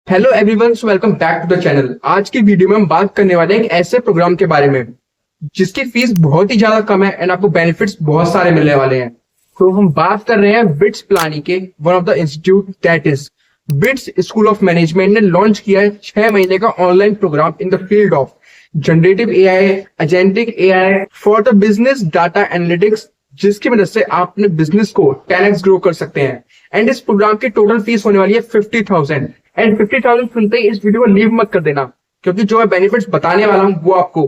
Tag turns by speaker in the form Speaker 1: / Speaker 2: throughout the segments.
Speaker 1: Hello everyone, welcome back to the channel. आज की video में हम बात करने वाले हैं एक ऐसे प्रोग्राम के बारे में जिसकी फीस बहुत ही ज्यादा कम है एंड आपको बेनिफिट्स बहुत सारे मिलने वाले हैं। तो हम बात कर रहे हैं बिट्स प्लानी के one of the institute that is BITS school of management ने लॉन्च किया है 6 महीने का online programme in the field of generative AI, agentic AI for the business data analytics, जिसकी मदद से आप अपने बिजनेस को 10x ग्रो कर सकते हैं। एंड इस प्रोग्राम की टोटल फीस होने वाली है 50,000। एंड 50,000 सुनते ही इस वीडियो को लीव मत कर देना, क्योंकि जो मैं बेनिफिट्स बताने वाला हूँ वो आपको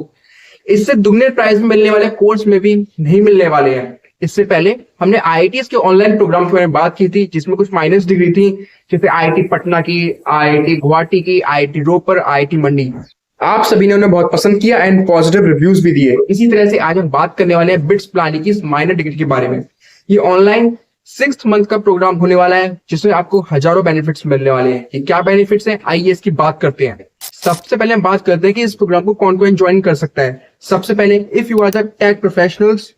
Speaker 1: इससे दुगने प्राइस में मिलने वाले कोर्स में भी नहीं मिलने वाले हैं। इससे पहले हमने आईआईटीज के ऑनलाइन प्रोग्राम के बारे में बात की थी, जिसमें कुछ माइनस डिग्री थी, जैसे आईआईटी पटना की, आईआईटी गुवाहाटी की, आईआईटी रोपर, आईआईटी मंडी। आप सभी ने उन्हें बहुत पसंद किया एंड पॉजिटिव रिव्यूज भी दिए। इसी तरह से आज हम बात करने वाले हैं बिट्स प्लानिंग की माइनर डिग्री के बारे में। ये ऑनलाइन 6th मंथ का प्रोग्राम होने वाला है, जिसमें आपको हजारों बेनिफिट्स मिलने वाले हैं। ये क्या बेनिफिट्स हैं, आइए इसकी बात करते हैं। सबसे पहले हम बात करते हैं कि इस प्रोग्राम को कौन कौन ज्वाइन कर सकता है। सबसे पहले, if you are the tech professionals,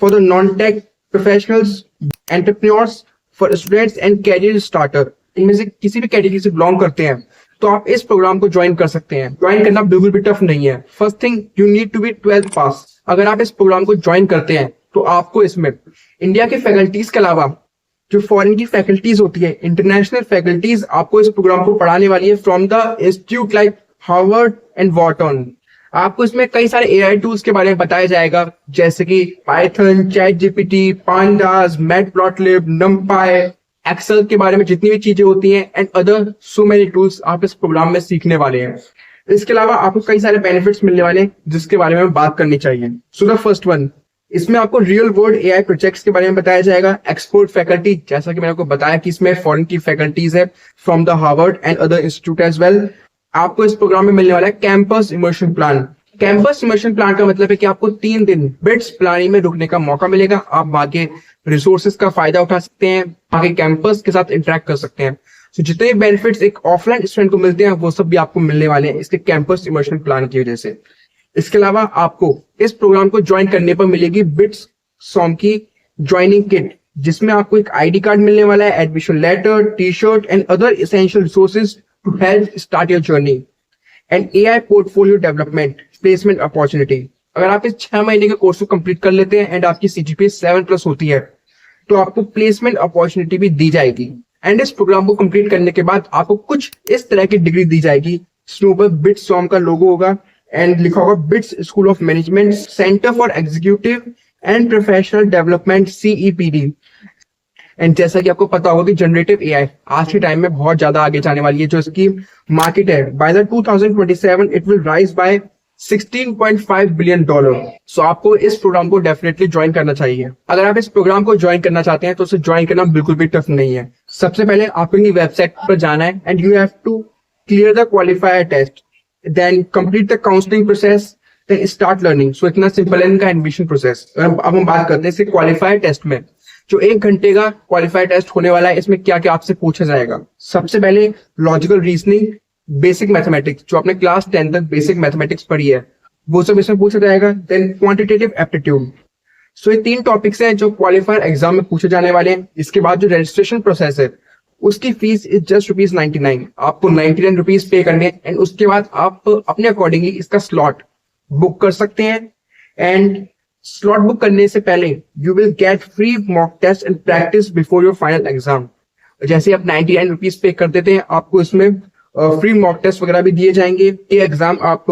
Speaker 1: for the non tech professionals, entrepreneurs, for students and career starter, इनमें से किसी भी कैटेगरी से बिलोंग करते हैं तो आप इस प्रोग्राम को ज्वाइन कर सकते हैं। ज्वाइन करना बिल्कुल भी टफ नहीं है। First thing, you need to be 12th pass. अगर आप इस प्रोग्राम को ज्वाइन करते हैं तो आपको इसमें इंडिया के फैकल्टीज के अलावा जो फॉरेन की फैकल्टीज होती है, इंटरनेशनल फैकल्टीज आपको इस प्रोग्राम को पढ़ाने वाली है from the institute like Harvard and Wharton. आपको इसमें कई सारे एआई टूल्स के बारे में बताया जाएगा, जैसे कि Python, Chat GPT, Pandas, Matplotlib, NumPy, Excel के बारे में जितनी भी चीजें होती हैं and other so many tools आप इस प्रोग्राम में सीखने वाले हैं। इसके अलावा आपको कई सारे बेनिफिट्स मिलने वाले हैं जिसके बारे में बात करनी चाहिए। सो द फर्स्ट वन, इसमें आपको रियल वर्ल्ड एआई प्रोजेक्ट्स के बारे में बताया जाएगा। एक्सपोर्ट फैकल्टी, जैसा कि मैंने आपको बताया कि इसमें फॉरेन की फैकल्टीज है from the Harvard and other institute as well. आपको इस प्रोग्राम में मिलने वाला है campus immersion plan. Campus immersion plan का मतलब है कि आपको 3 दिन बिट्स प्लानिंग में रुकने का मौका मिलेगा। आप वहां के रिसोर्सेज का फायदा उठा सकते हैं, वहां के कैंपस के साथ इंटरेक्ट कर सकते हैं। तो जितने बेनिफिट्स एक ऑफलाइन स्टूडेंट को मिलते हैं वो सब भी आपको मिलने वाले हैं इसके कैंपस इमर्शन प्लान की वजह से। इसके अलावा आपको इस प्रोग्राम को ज्वाइन करने पर मिलेगी बिट्स सॉम की ज्वाइनिंग किट, जिसमें आपको एक आईडी कार्ड मिलने वाला है, admission letter, T shirt and other essential resources to help start your journey, and AI portfolio development, placement opportunity. अगर आप इस 6 महीने के कोर्स को कंप्लीट कर लेते हैं एंड आपकी सीजीपीए 7+ होती है तो आपको प्लेसमेंट अपॉर्चुनिटी भी दी जाएगी। एंड इस प्रोग्राम को कंप्लीट करने के बाद आपको कुछ इस तरह की डिग्री दी जाएगी, जिसमें ऊपर बिट्स सॉम का लोगो होगा एंड लिखा होगा bits school of management centre for executive and professional development, CEPD। And जैसा कि आपको पता होगा कि जनरेटिव एआई आज के टाइम में बहुत ज्यादा आगे जाने वाली है। जो इसकी मार्केट है, by the 2027 it will rise by $16.5 billion. So आपको इस प्रोग्राम को डेफिनेटली ज्वाइन करना चाहिए। अगर आप इस प्रोग्राम को ज्वाइन करना चाहते हैं तो उसे ज्वाइन करना बिल्कुल भी टफ नहीं है। सबसे पहले आपको इनकी वेबसाइट पर जाना है and you have to clear the qualifier test, then complete the counselling process, then start learning. So इतना सिंपल है इनका एडमिशन प्रोसेस। अब हम बात करते हैं इसके क्वालिफायर टेस्ट में। जो 1 घंटे का क्वालिफायर टेस्ट होने वाला है, इसमें क्या क्या आपसे पूछा जाएगा। सबसे पहले लॉजिकल रीजनिंग, बेसिक मैथमेटिक्स, जो आपने क्लास 10 तक बेसिक मैथमेटिक्स पढ़ी है वो सब इसमें पूछा जाएगा। Then quantitative aptitude. सो ये 3 टॉपिक्स हैं जो क्वालिफायर एग्जाम में पूछे जाने वाले हैं। इसके बाद जो रजिस्ट्रेशन प्रोसेस है उसकी फीस इज जस्ट ₹99। आपको ₹99 पे करने हैं एंड उसके बाद आप अपने अकॉर्डिंगली इसका स्लॉट बुक कर सकते हैं। एंड स्लॉट बुक करने से पहले you will get free mock test and practice before your final exam. जैसे आप ₹99 पे कर देते हैं, आपको इसमें फ्री मॉक टेस्ट वगैरह भी दिए जाएंगे। ये एग्जाम आप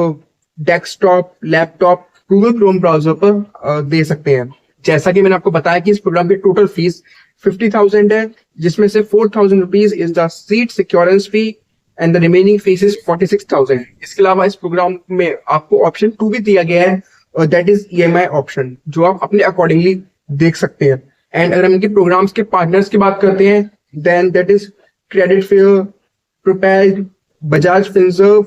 Speaker 1: desktop, laptop, Google Chrome browser पर दे सकते हैं। जैसा कि मैंने आपको बताया कि इस प्रोग्राम की टोटल फीस 50,000 है, जिसमें से ₹4,000 is the seat securance fee and the remaining fees is 46,000। इसके अलावा इस प्रोग्राम में आपको ऑप्शन 2 भी दिया गया है, दैट इज EMI ऑप्शन, जो आप अपने अकॉर्डिंगली देख सकते हैं। एंड अगर हम इनके प्रोग्राम्स के पार्टनर्स की बात करते हैं, then that is credit fair, Propelld, Bajaj Finserv,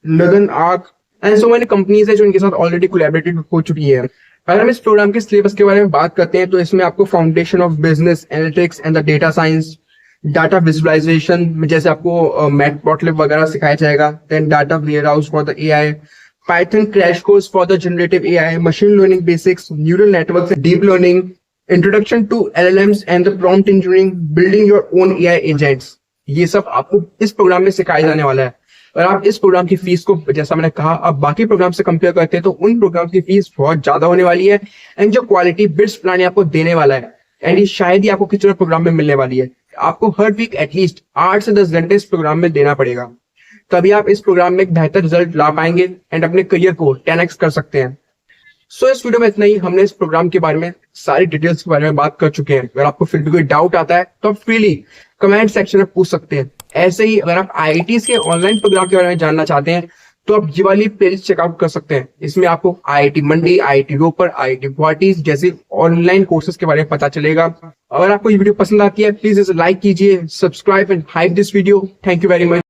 Speaker 1: नदन आर्क एंड सो मेनी कंपनीज है जो इनके साथ ऑलरेडी कोलैबोरेटेड हो चुकी है। अगर हम इस प्रोग्राम के सिलेबस के बारे में बात करते हैं तो इसमें आपको foundation of business analytics and the data science, data visualisation में जैसे आपको मैटप्लॉटलिब वगैरह सिखाया जाएगा। Then data warehouse for the AI, Python crash course for the generative AI, machine learning basics, neural networks, deep learning, introduction to LLMs and the prompt engineering, building your own AI agents. ये सब आपको इस programme में सिखाया जाने वाला है। और आप इस प्रोग्राम की फीस को, जैसा मैंने कहा, आप बाकी प्रोग्राम से कंपेयर करते हैं तो उन प्रोग्राम की फीस बहुत ज्यादा होने वाली है। एंड जो क्वालिटी बिट्स प्लान आपको देने वाला है, एंड ये शायद ही आपको किसी और प्रोग्राम में मिलने वाली है। आपको हर वीक एटलीस्ट 8 से 10 घंटे इस प्रोग्राम में देना पड़ेगा, तभी आप इस प्रोग्राम में एक बेहतर रिजल्ट ला पाएंगे एंड अपने करियर को 10x कर सकते हैं। सो इस वीडियो में इतना ही। हमने इस प्रोग्राम के बारे में सारी डिटेल्स के बारे में बात कर चुके हैं। अगर आपको फिर भी कोई डाउट आता है तो आप फ्रीली कमेंट सेक्शन में पूछ सकते हैं। ऐसे ही अगर आप आईआईटीज के ऑनलाइन प्रोग्राम के बारे में जानना चाहते हैं तो आप ये वाली प्लेलिस्ट चेकआउट कर सकते हैं। इसमें आपको आईआईटी मंडी, आईआईटी रोपर, आईआईटी गुवाहाटी जैसे ऑनलाइन कोर्सेज के बारे में पता चलेगा। अगर आपको ये वीडियो पसंद आती है प्लीज इसे लाइक कीजिए, subscribe and hype this video. Thank you very much.